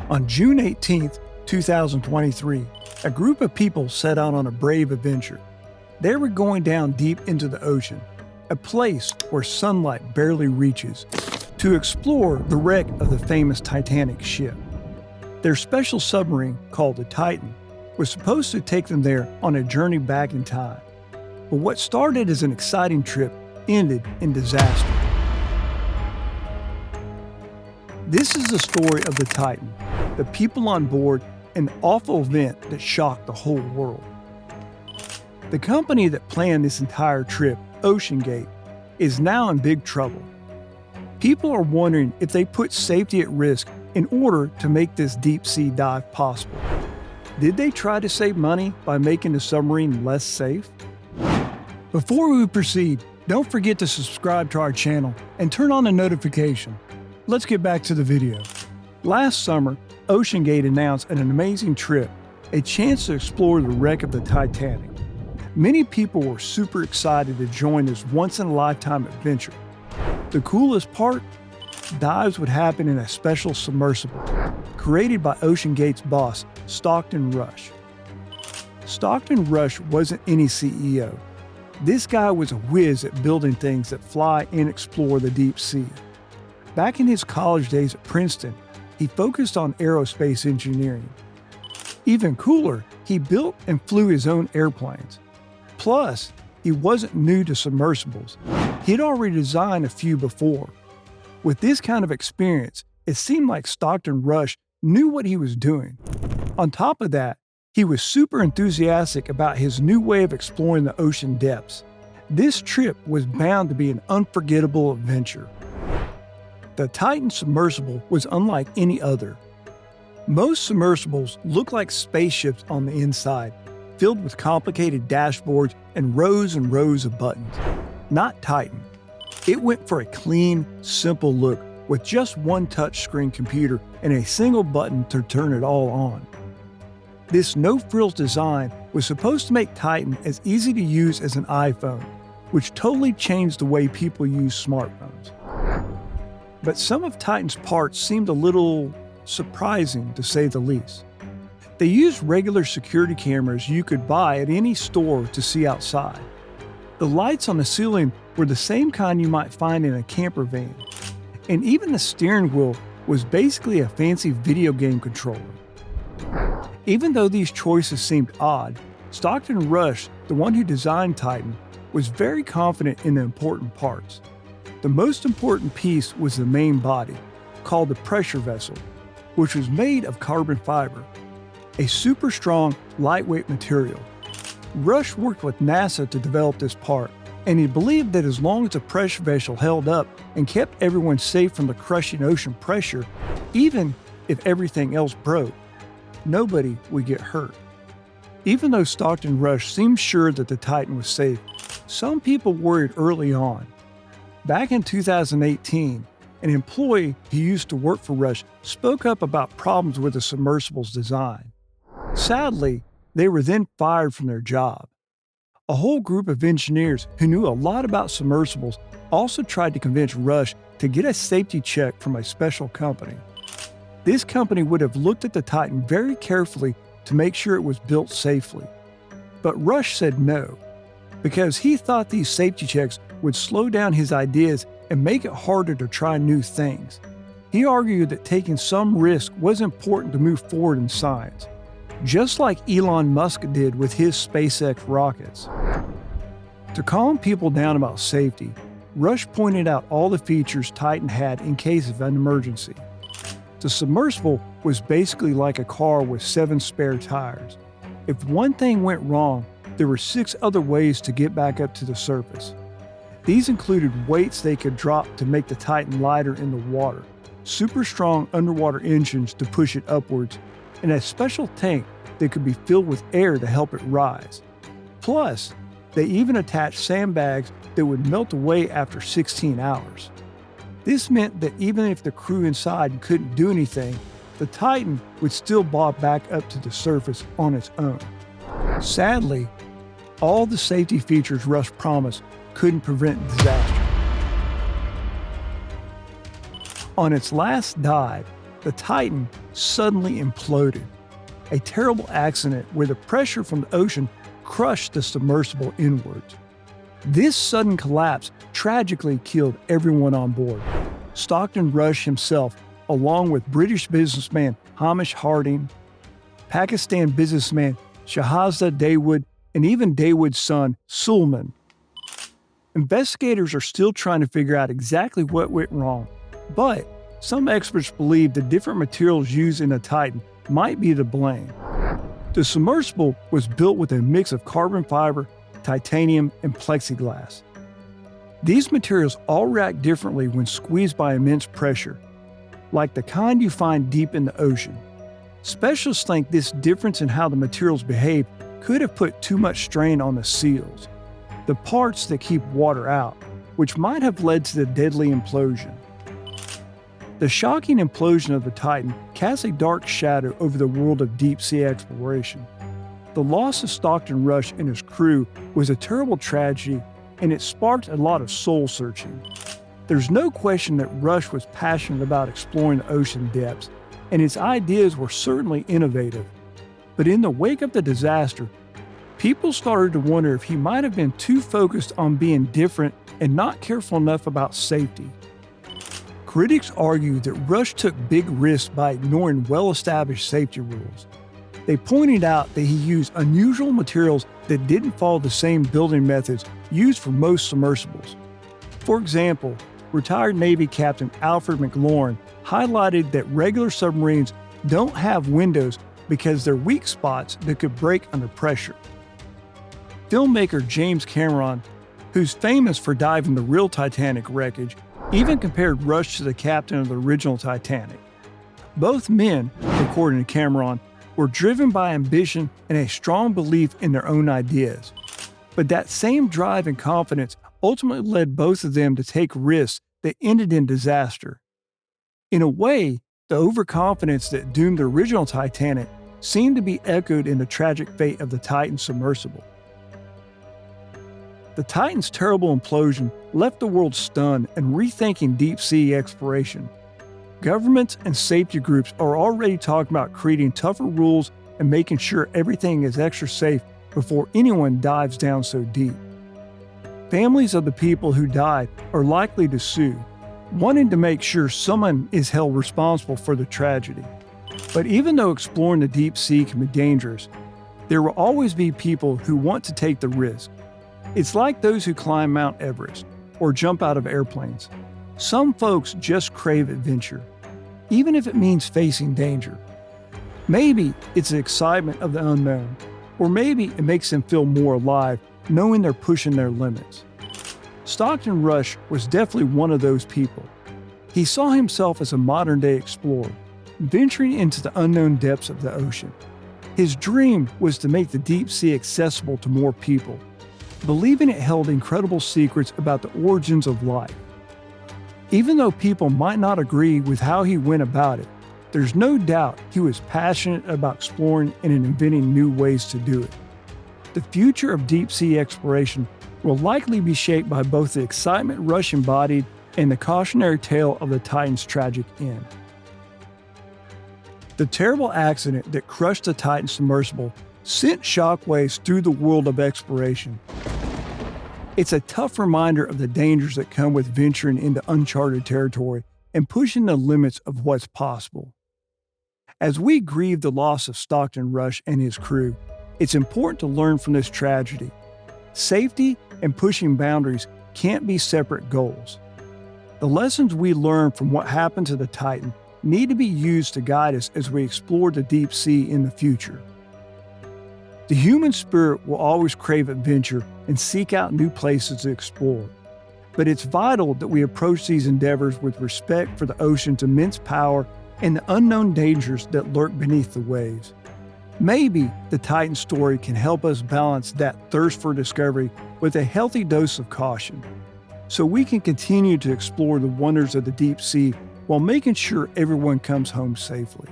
On June 18, 2023, a group of people set out on a brave adventure. They were going down deep into the ocean, a place where sunlight barely reaches, to explore the wreck of the famous Titanic ship. Their special submarine, called the Titan, was supposed to take them there on a journey back in time. But what started as an exciting trip ended in disaster. This is the story of the Titan, the people on board, an awful event that shocked the whole world. The company that planned this entire trip, Oceangate, is now in big trouble. People are wondering if they put safety at risk in order to make this deep-sea dive possible. Did they try to save money by making the submarine less safe? Before we proceed, don't forget to subscribe to our channel and turn on the notification. Let's get back to the video. Last summer, Oceangate announced an amazing trip, a chance to explore the wreck of the Titanic. Many people were super excited to join this once-in-a-lifetime adventure. The coolest part? Dives would happen in a special submersible, created by Oceangate's boss, Stockton Rush. Stockton Rush wasn't any CEO. This guy was a whiz at building things that fly and explore the deep sea. Back in his college days at Princeton, he focused on aerospace engineering. Even cooler, he built and flew his own airplanes. Plus, he wasn't new to submersibles. He'd already designed a few before. With this kind of experience, it seemed like Stockton Rush knew what he was doing. On top of that, he was super enthusiastic about his new way of exploring the ocean depths. This trip was bound to be an unforgettable adventure. The Titan submersible was unlike any other. Most submersibles look like spaceships on the inside, filled with complicated dashboards and rows of buttons. Not Titan. It went for a clean, simple look with just one touchscreen computer and a single button to turn it all on. This no-frills design was supposed to make Titan as easy to use as an iPhone, which totally changed the way people use smartphones. But some of Titan's parts seemed a little surprising, to say the least. They used regular security cameras you could buy at any store to see outside. The lights on the ceiling were the same kind you might find in a camper van. And even the steering wheel was basically a fancy video game controller. Even though these choices seemed odd, Stockton Rush, the one who designed Titan, was very confident in the important parts. The most important piece was the main body, called the pressure vessel, which was made of carbon fiber, a super strong, lightweight material. Rush worked with NASA to develop this part, and he believed that as long as the pressure vessel held up and kept everyone safe from the crushing ocean pressure, even if everything else broke, nobody would get hurt. Even though Stockton Rush seemed sure that the Titan was safe, some people worried early on. Back in 2018, an employee who used to work for Rush spoke up about problems with the submersible's design. Sadly, they were then fired from their job. A whole group of engineers who knew a lot about submersibles also tried to convince Rush to get a safety check from a special company. This company would have looked at the Titan very carefully to make sure it was built safely. But Rush said no, because he thought these safety checks would slow down his ideas and make it harder to try new things. He argued that taking some risk was important to move forward in science, just like Elon Musk did with his SpaceX rockets. To calm people down about safety, Rush pointed out all the features Titan had in case of an emergency. The submersible was basically like a car with 7 spare tires. If one thing went wrong, there were 6 other ways to get back up to the surface. These included weights they could drop to make the Titan lighter in the water, super strong underwater engines to push it upwards, and a special tank that could be filled with air to help it rise. Plus, they even attached sandbags that would melt away after 16 hours. This meant that even if the crew inside couldn't do anything, the Titan would still bob back up to the surface on its own. Sadly, all the safety features Rush promised couldn't prevent disaster. On its last dive, the Titan suddenly imploded. A terrible accident where the pressure from the ocean crushed the submersible inwards. This sudden collapse tragically killed everyone on board. Stockton Rush himself, along with British businessman Hamish Harding, Pakistan businessman Shahzada Dawood, and even Dawood's son, Sulman. Investigators are still trying to figure out exactly what went wrong, but some experts believe the different materials used in the Titan might be to blame. The submersible was built with a mix of carbon fiber, titanium, and plexiglass. These materials all react differently when squeezed by immense pressure, like the kind you find deep in the ocean. Specialists think this difference in how the materials behave could have put too much strain on the seals, the parts that keep water out, which might have led to the deadly implosion. The shocking implosion of the Titan casts a dark shadow over the world of deep-sea exploration. The loss of Stockton Rush and his crew was a terrible tragedy, and it sparked a lot of soul-searching. There's no question that Rush was passionate about exploring the ocean depths, and his ideas were certainly innovative. But in the wake of the disaster, people started to wonder if he might have been too focused on being different and not careful enough about safety. Critics argue that Rush took big risks by ignoring well-established safety rules. They pointed out that he used unusual materials that didn't follow the same building methods used for most submersibles. For example, retired Navy Captain Alfred McLaurin highlighted that regular submarines don't have windows because they're weak spots that could break under pressure. Filmmaker James Cameron, who's famous for diving the real Titanic wreckage, even compared Rush to the captain of the original Titanic. Both men, according to Cameron, were driven by ambition and a strong belief in their own ideas. But that same drive and confidence ultimately led both of them to take risks that ended in disaster. In a way, the overconfidence that doomed the original Titanic seemed to be echoed in the tragic fate of the Titan submersible. The Titan's terrible implosion left the world stunned and rethinking deep-sea exploration. Governments and safety groups are already talking about creating tougher rules and making sure everything is extra safe before anyone dives down so deep. Families of the people who died are likely to sue, wanting to make sure someone is held responsible for the tragedy. But even though exploring the deep sea can be dangerous, there will always be people who want to take the risk. It's like those who climb Mount Everest or jump out of airplanes. Some folks just crave adventure, even if it means facing danger. Maybe it's the excitement of the unknown, or maybe it makes them feel more alive knowing they're pushing their limits. Stockton Rush was definitely one of those people. He saw himself as a modern-day explorer, venturing into the unknown depths of the ocean. His dream was to make the deep sea accessible to more people, believing it held incredible secrets about the origins of life. Even though people might not agree with how he went about it, there's no doubt he was passionate about exploring and inventing new ways to do it. The future of deep-sea exploration will likely be shaped by both the excitement Rush embodied and the cautionary tale of the Titan's tragic end. The terrible accident that crushed the Titan submersible sent shockwaves through the world of exploration. It's a tough reminder of the dangers that come with venturing into uncharted territory and pushing the limits of what's possible. As we grieve the loss of Stockton Rush and his crew, it's important to learn from this tragedy. Safety and pushing boundaries can't be separate goals. The lessons we learn from what happened to the Titan need to be used to guide us as we explore the deep sea in the future. The human spirit will always crave adventure and seek out new places to explore. But it's vital that we approach these endeavors with respect for the ocean's immense power and the unknown dangers that lurk beneath the waves. Maybe the Titan story can help us balance that thirst for discovery with a healthy dose of caution, so we can continue to explore the wonders of the deep sea while making sure everyone comes home safely.